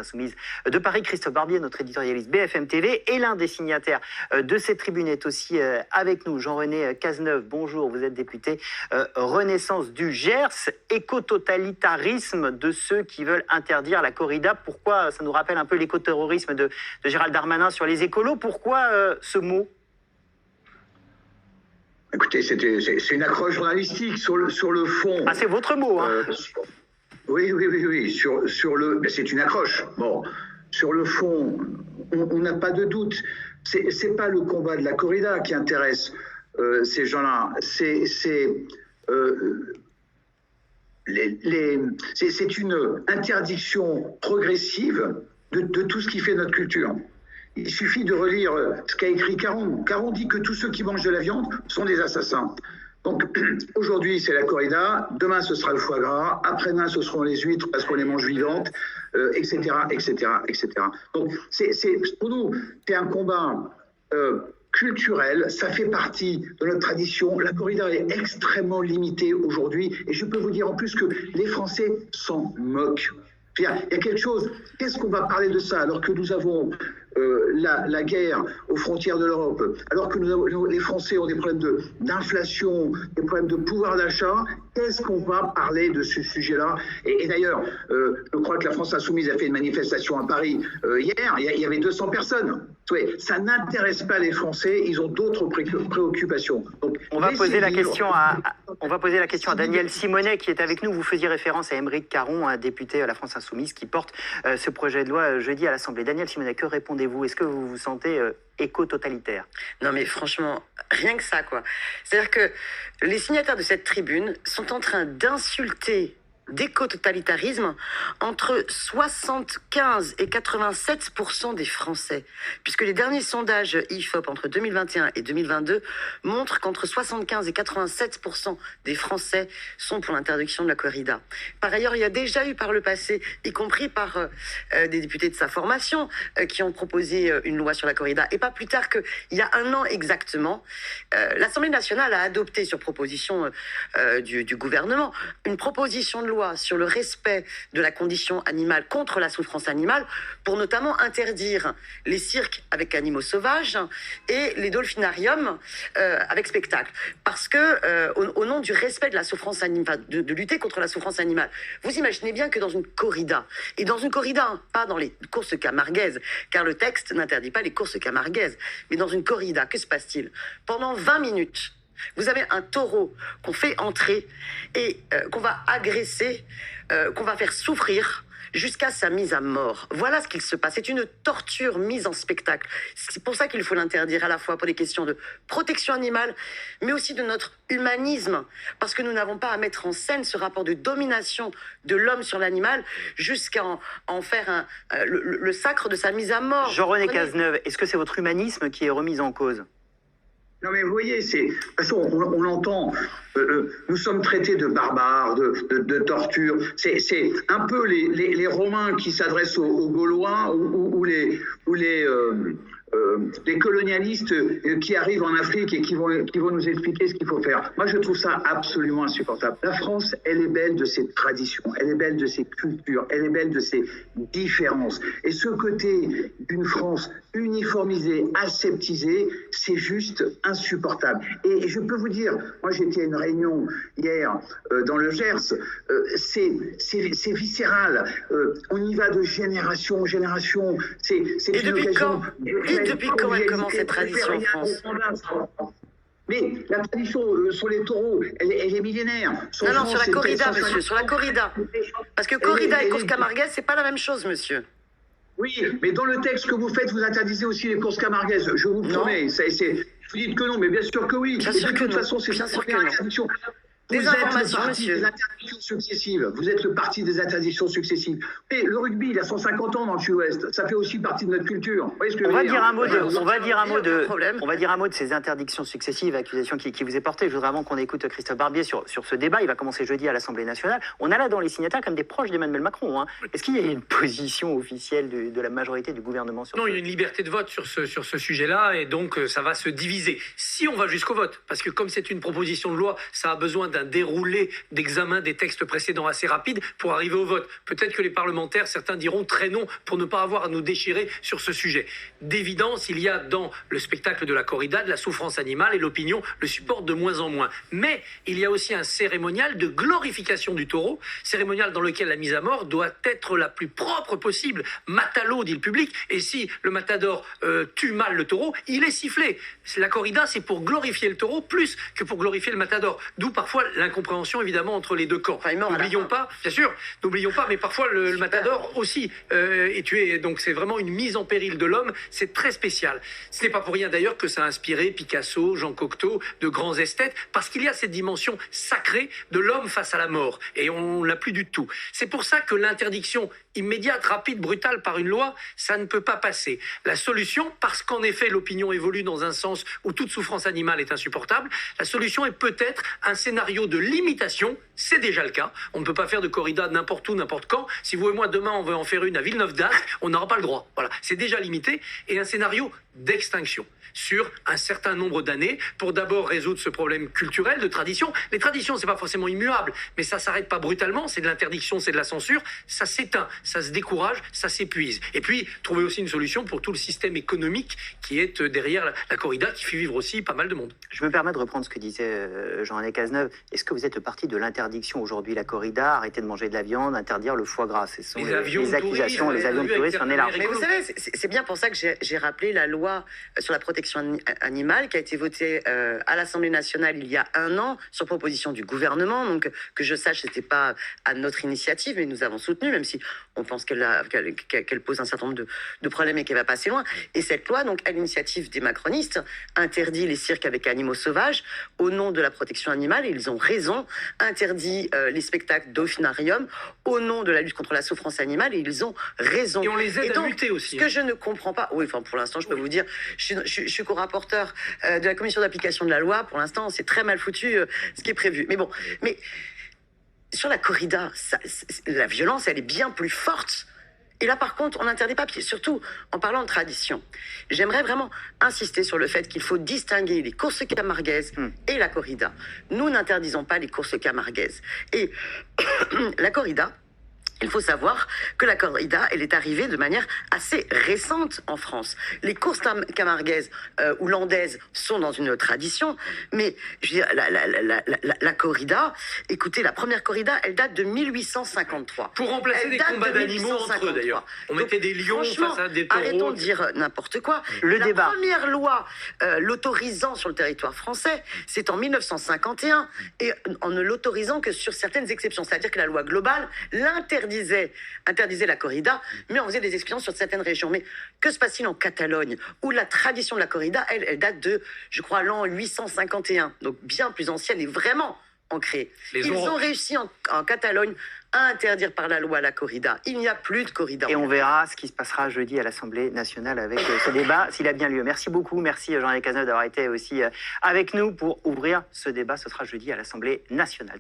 Insoumise de Paris, Christophe Barbier, notre éditorialiste BFM TV, et l'un des signataires de cette tribune est aussi avec nous, Jean-René Cazeneuve. Bonjour, vous êtes député Renaissance du Gers, écototalitarisme de ceux qui veulent interdire la corrida. Pourquoi? Ça nous rappelle un peu l'écoterrorisme de Gérald Darmanin sur les écolos. Pourquoi ce mot? Écoutez, c'est une accroche journalistique sur le fond. Ah, c'est votre mot, hein. Oui. C'est une accroche. Bon, sur le fond, on n'a pas de doute. C'est pas le combat de la corrida qui intéresse ces gens-là. C'est une interdiction progressive de tout ce qui fait notre culture. Il suffit de relire ce qu'a écrit Caron. Caron dit que tous ceux qui mangent de la viande sont des assassins. Donc aujourd'hui c'est la corrida, demain ce sera le foie gras, après-demain ce seront les huîtres parce qu'on les mange vivantes, etc., etc., etc. Donc pour nous c'est un combat culturel, ça fait partie de notre tradition. La corrida est extrêmement limitée aujourd'hui et je peux vous dire en plus que les Français s'en moquent. Il y a quelque chose, qu'est-ce qu'on va parler de ça alors que nous avons la guerre aux frontières de l'Europe, alors que les Français ont des problèmes d'inflation, des problèmes de pouvoir d'achat, qu'est-ce qu'on va parler de ce sujet-là? Et d'ailleurs, je crois que la France Insoumise a fait une manifestation à Paris hier, il y avait 200 personnes. Oui, ça n'intéresse pas les Français, ils ont d'autres préoccupations. Donc, on va poser la question à Daniel Simonet qui est avec nous. Vous faisiez référence à Aymeric Caron, un député à la France Insoumise qui porte ce projet de loi jeudi à l'Assemblée. Daniel Simonet, que répondez-vous? Est-ce que vous vous sentez éco-totalitaire? Non mais franchement, rien que ça quoi. C'est-à-dire que les signataires de cette tribune sont en train d'insulter d'éco-totalitarisme entre 75 et 87% des Français, puisque les derniers sondages IFOP entre 2021 et 2022 montrent qu'entre 75 et 87% des Français sont pour l'interdiction de la corrida. Par ailleurs, il y a déjà eu par le passé, y compris par des députés de sa formation, qui ont proposé une loi sur la corrida, et pas plus tard qu'il y a un an exactement, l'Assemblée nationale a adopté sur proposition du gouvernement une proposition de loi sur le respect de la condition animale contre la souffrance animale pour notamment interdire les cirques avec animaux sauvages et les dolphinariums avec spectacle. Parce que au nom du respect de la souffrance animale, de lutter contre la souffrance animale, vous imaginez bien que dans une corrida, et dans une corrida, pas dans les courses camarguaises, car le texte n'interdit pas les courses camarguaises, mais dans une corrida, que se passe-t-il? Pendant 20 minutes, vous avez un taureau qu'on fait entrer et qu'on va agresser, qu'on va faire souffrir jusqu'à sa mise à mort. Voilà ce qu'il se passe. C'est une torture mise en spectacle. C'est pour ça qu'il faut l'interdire à la fois pour des questions de protection animale, mais aussi de notre humanisme, parce que nous n'avons pas à mettre en scène ce rapport de domination de l'homme sur l'animal jusqu'à en faire le sacre de sa mise à mort. Jean-René Cazeneuve, est-ce que c'est votre humanisme qui est remis en cause? Non mais vous voyez, de toute façon, on l'entend, nous sommes traités de barbares, de torture. C'est un peu les Romains qui s'adressent aux Gaulois ou les colonialistes qui arrivent en Afrique et qui vont nous expliquer ce qu'il faut faire. Moi, je trouve ça absolument insupportable. La France, elle est belle de ses traditions, elle est belle de ses cultures, elle est belle de ses différences. Et ce côté d'une France uniformisée, aseptisée, c'est juste insupportable. Et je peux vous dire, moi j'étais à une réunion hier dans le Gers, c'est viscéral. On y va de génération en génération. C'est une occasion. Depuis quand elle commence cette tradition en France? Mais la tradition sur les taureaux, elle est millénaire. Sur la corrida, monsieur, sur la corrida. Parce que corrida et course camarguaise, c'est pas la même chose, monsieur. Oui, mais dans le texte que vous faites, vous interdisez aussi les courses camarguaises. Je vous promets. Vous dites que non, mais bien sûr que oui. Bien sûr que de toute non. façon, c'est bien sûr que non. Vous êtes le parti des interdictions successives. Vous êtes le parti des interdictions successives. Et le rugby, il a 150 ans dans le Sud-Ouest. Ça fait aussi partie de notre culture. Vous voyez ce que je veux dire? On va dire un mot de ces interdictions successives, accusations qui vous est portée. Je voudrais vraiment qu'on écoute Christophe Barbier sur ce débat. Il va commencer jeudi à l'Assemblée nationale. On a là dans les signataires comme des proches d'Emmanuel Macron. Hein. Est-ce qu'il y a une position officielle de la majorité du gouvernement sur Non, il y a une liberté de vote sur ce sujet-là et donc ça va se diviser. Si on va jusqu'au vote, parce que comme c'est une proposition de loi, ça a besoin d'un déroulé d'examen des textes précédents assez rapide pour arriver au vote. Peut-être que les parlementaires, certains diront très non pour ne pas avoir à nous déchirer sur ce sujet. D'évidence, il y a dans le spectacle de la corrida de la souffrance animale et l'opinion le supporte de moins en moins. Mais il y a aussi un cérémonial de glorification du taureau, cérémonial dans lequel la mise à mort doit être la plus propre possible. Matalo, dit le public, et si le matador tue mal le taureau, il est sifflé. La corrida, c'est pour glorifier le taureau plus que pour glorifier le matador. D'où parfois l'incompréhension, évidemment, entre les deux camps. Enfin, n'oublions pas, bien sûr, n'oublions pas, mais parfois le matador aussi est tué. Donc c'est vraiment une mise en péril de l'homme, c'est très spécial. Ce n'est pas pour rien d'ailleurs que ça a inspiré Picasso, Jean Cocteau, de grands esthètes, parce qu'il y a cette dimension sacrée de l'homme face à la mort. Et on l'a plus du tout. C'est pour ça que l'interdiction immédiate, rapide, brutale par une loi, ça ne peut pas passer. La solution, parce qu'en effet l'opinion évolue dans un sens où toute souffrance animale est insupportable, la solution est peut-être un scénario de limitation, c'est déjà le cas. On ne peut pas faire de corrida n'importe où, n'importe quand. Si vous et moi demain on veut en faire une à Villeneuve-d'Ascq, on n'aura pas le droit. Voilà, c'est déjà limité. Et un scénario d'extinction sur un certain nombre d'années pour d'abord résoudre ce problème culturel de tradition. Les traditions, c'est pas forcément immuable, mais ça s'arrête pas brutalement, c'est de l'interdiction, c'est de la censure, ça s'éteint, ça se décourage, ça s'épuise. Et puis, trouver aussi une solution pour tout le système économique qui est derrière la corrida, qui fait vivre aussi pas mal de monde. Je me permets de reprendre ce que disait Jean-René Cazeneuve. Est-ce que vous êtes le parti de l'interdiction aujourd'hui, la corrida, arrêter de manger de la viande, interdire le foie gras? Ce sont les accusations, les avions de tourisme en est large. Mais vous savez, c'est bien pour ça que j'ai rappelé la loi sur la protection animale qui a été votée à l'Assemblée nationale il y a 1 an sur proposition du gouvernement. Donc, que je sache, c'était pas à notre initiative, mais nous avons soutenu, même si on pense qu'elle pose un certain nombre de problèmes et qu'elle va pas assez loin. Et cette loi, donc, à l'initiative des macronistes, interdit les cirques avec animaux sauvages au nom de la protection animale, et ils ont raison, interdit les spectacles d'Offinarium au nom de la lutte contre la souffrance animale, et ils ont raison. Et on les aide à lutter aussi. Ce que je ne comprends pas, oui, enfin, pour l'instant, je peux vous dire, je suis co-rapporteur de la commission d'application de la loi. Pour l'instant, c'est très mal foutu ce qui est prévu. Mais bon, sur la corrida, la violence, elle est bien plus forte. Et là, par contre, on n'interdit pas, surtout en parlant de tradition. J'aimerais vraiment insister sur le fait qu'il faut distinguer les courses camarguaises et la corrida. Nous n'interdisons pas les courses camarguaises. Et la corrida, il faut savoir que la corrida, elle est arrivée de manière assez récente en France. Les courses camarguaises ou landaises sont dans une tradition, mais je veux dire, la corrida, écoutez, la première corrida, elle date de 1853. Pour remplacer des combats d'animaux entre eux, d'ailleurs. On mettait des lions face à des taureaux. Arrêtons de dire n'importe quoi. La première loi l'autorisant sur le territoire français, c'est en 1951, et en ne l'autorisant que sur certaines exceptions. C'est-à-dire que la loi globale interdisait la corrida, mais on faisait des exceptions sur certaines régions. Mais que se passe-t-il en Catalogne, où la tradition de la corrida, elle date de, je crois, l'an 851, donc bien plus ancienne et vraiment ancrée. Ils ont réussi en Catalogne à interdire par la loi la corrida. Il n'y a plus de corrida. Et on verra ce qui se passera jeudi à l'Assemblée nationale avec ce débat, s'il a bien lieu. Merci beaucoup, merci Jean-René Cazeneuve d'avoir été aussi avec nous pour ouvrir ce débat. Ce sera jeudi à l'Assemblée nationale.